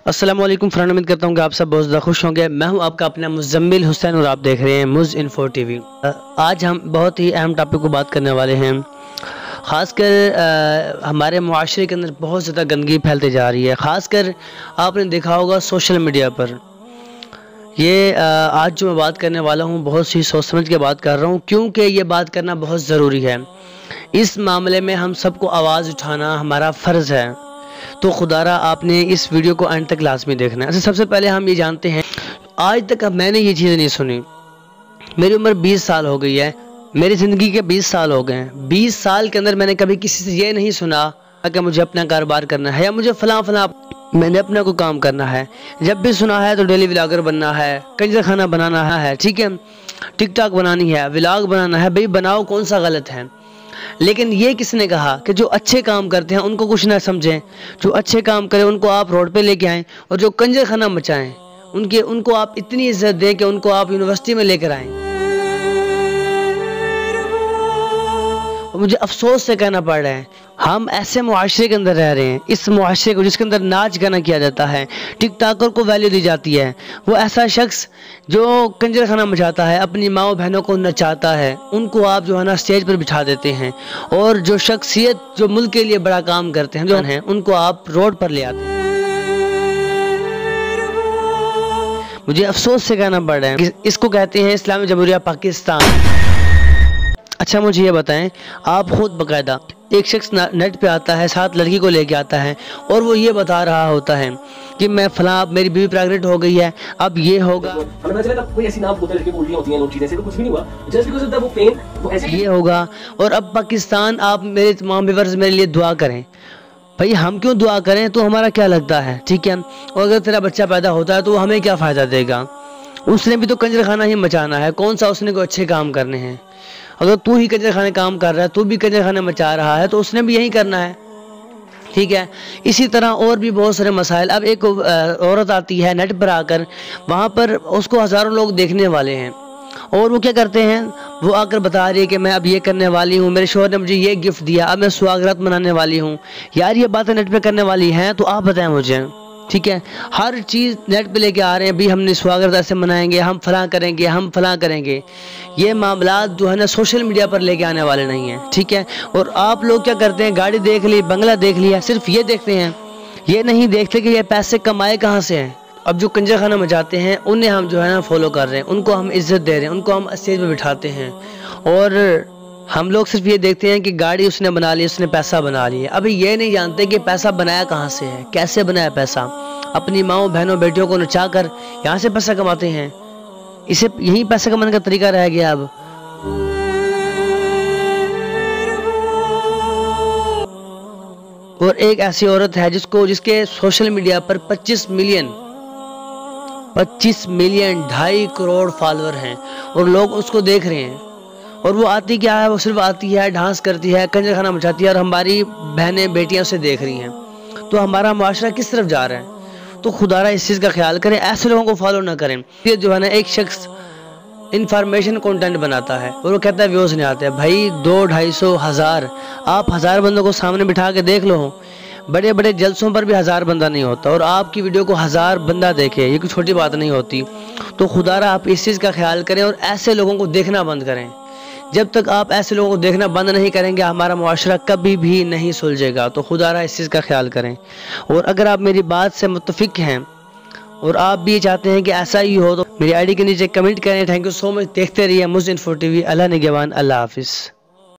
अस्सलाम वालेकुम फ्रेंड, उम्मीद करता हूँ कि आप सब बहुत ज़्यादा खुश होंगे। मैं हूँ आपका अपना मुज़म्मिल हुसैन और आप देख रहे हैं मुज़ इन्फो टीवी। आज हम बहुत ही अहम टॉपिक को बात करने वाले हैं। ख़ासकर हमारे मुआशरे के अंदर बहुत ज़्यादा गंदगी फैलती जा रही है। ख़ासकर आपने देखा होगा सोशल मीडिया पर। ये आज जो मैं बात करने वाला हूँ बहुत सी सोच समझ के बात कर रहा हूँ, क्योंकि ये बात करना बहुत ज़रूरी है। इस मामले में हम सबको आवाज़ उठाना हमारा फ़र्ज़ है। तो खुदारा आपने इस वीडियो को एंड तक लाजमी देखना है। सबसे पहले हम ये जानते हैं, आज तक मैंने ये चीज़ें नहीं सुनी। मेरी उम्र 20 साल हो गई है, मेरी ज़िंदगी के 20 साल हो गए हैं। 20 साल के अंदर मैंने कभी किसी से ये नहीं सुना कि मुझे अपना कारोबार करना है या मुझे फलां मैंने अपना कोई काम करना है। जब भी सुना है तो डेली व्लॉगर बनना है, कंजर खाना बनाना है, ठीक है, टिकटॉक बनानी है, व्लॉग बनाना है। भाई बनाओ, कौन सा गलत है। लेकिन ये किसने कहा कि जो अच्छे काम करते हैं उनको कुछ ना समझें, जो अच्छे काम करें उनको आप रोड पे लेके आएँ, और जो कंजर खाना मचाएं उनको आप इतनी इज्जत दें कि उनको आप यूनिवर्सिटी में लेकर आएँ। मुझे अफसोस से कहना पड़ रहा है, हम ऐसे मुआशरे के अंदर रह रहे हैं, इस मुआशरे को जिसके अंदर नाच गाना किया जाता है, टिकटॉकर को वैल्यू दी जाती है। वो ऐसा शख्स जो कंजर खाना मचाता है, अपनी माओ बहनों को नचाता है, उनको आप जो है ना स्टेज पर बिठा देते हैं। और जो शख्सियत जो मुल्क के लिए बड़ा काम करते हैं जो हैं, उनको आप रोड पर ले आते हैं। मुझे अफसोस से कहना पड़ रहा है, इसको कहते हैं इस्लामी जमहूरिया पाकिस्तान। अच्छा मुझे ये बताएं, आप खुद बकायदा एक शख्स नेट पे आता है, साथ लड़की को लेके आता है, और वो ये बता रहा होता है कि मैं फलां, मेरी बीवी प्रेग्नेंट हो गई है, अब ये होगा, ये होगा, और अब पाकिस्तान, आप मेरे तमाम व्यूअर्स मेरे लिए दुआ करें। भाई हम क्यों दुआ करें, तो हमारा क्या लगता है, ठीक है। और अगर तेरा बच्चा पैदा होता है तो हमें क्या फ़ायदा देगा। उसने भी तो कंजर खाना ही मचाना है, कौन सा उसने कोई अच्छे काम करने हैं। अगर तू ही कंजर खाने काम कर रहा है, तू भी कंजर खाने मचा रहा है, तो उसने भी यही करना है, ठीक है। इसी तरह और भी बहुत सारे मसाइल। अब एक औरत आती है नेट पर आकर, वहाँ पर उसको हज़ारों लोग देखने वाले हैं, और वो क्या करते हैं, वो आकर बता रही है कि मैं अब ये करने वाली हूँ, मेरे शोहर ने मुझे ये गिफ्ट दिया, अब मैं सुहागरात मनाने वाली हूँ। यार ये बातें नेट पे करने वाली हैं तो आप बताएं मुझे, ठीक है। हर चीज़ नेट पे लेके आ रहे हैं, भी हमने स्वागत ऐसे मनाएंगे, हम फलां करेंगे, हम फलां करेंगे। ये मामला जो है ना सोशल मीडिया पर लेके आने वाले नहीं हैं, ठीक है। और आप लोग क्या करते हैं, गाड़ी देख ली, बंगला देख लिया, सिर्फ ये देखते हैं, ये नहीं देखते कि ये पैसे कमाए कहाँ से हैं। अब जो कंजर खाना मचाते हैं उन्हें हम जो है ना फॉलो कर रहे हैं, उनको हम इज्जत दे रहे हैं, उनको हम स्टेज पर बिठाते हैं, और हम लोग सिर्फ ये देखते हैं कि गाड़ी उसने बना ली, उसने पैसा बना लिया। अभी ये नहीं जानते कि पैसा बनाया कहाँ से है, कैसे बनाया पैसा। अपनी माओ बहनों बेटियों को नचा कर यहाँ से पैसा कमाते हैं। इसे यही पैसा कमाने का तरीका रह गया अब। और एक ऐसी औरत है जिसके सोशल मीडिया पर 25 मिलियन 2.5 करोड़ फॉलोअर हैं, और लोग उसको देख रहे हैं। और वो आती क्या है, वो सिर्फ आती है, डांस करती है, कंजर खाना मचाती है, और हमारी बहनें बेटियां उसे देख रही हैं। तो हमारा माशरा किस तरफ जा रहा है। तो खुदारा इस चीज़ का ख्याल करें, ऐसे लोगों को फॉलो ना करें। ये जो है ना एक शख्स इंफॉर्मेशन कंटेंट बनाता है और वो कहता है व्यूज़ नहीं आते। भाई 200, 250, 1000, आप 1000 बंदों को सामने बिठा के देख लो। बड़े बड़े जलसों पर भी 1000 बंदा नहीं होता, और आपकी वीडियो को 1000 बंदा देखे, ये कोई छोटी बात नहीं होती। तो खुदारा आप इस चीज़ का ख्याल करें और ऐसे लोगों को देखना बंद करें। जब तक आप ऐसे लोगों को देखना बंद नहीं करेंगे, हमारा मुआशरा कभी भी नहीं सुलझेगा। तो खुदारा इस चीज़ का ख्याल करें। और अगर आप मेरी बात से मुत्तफिक हैं और आप भी चाहते हैं कि ऐसा ही हो, तो मेरी आईडी के नीचे कमेंट करें। Thank you so much. देखते रहिए मुझ इन्फो टीवी। अल्लाह निगहबान। अल्लाह हाफिज़।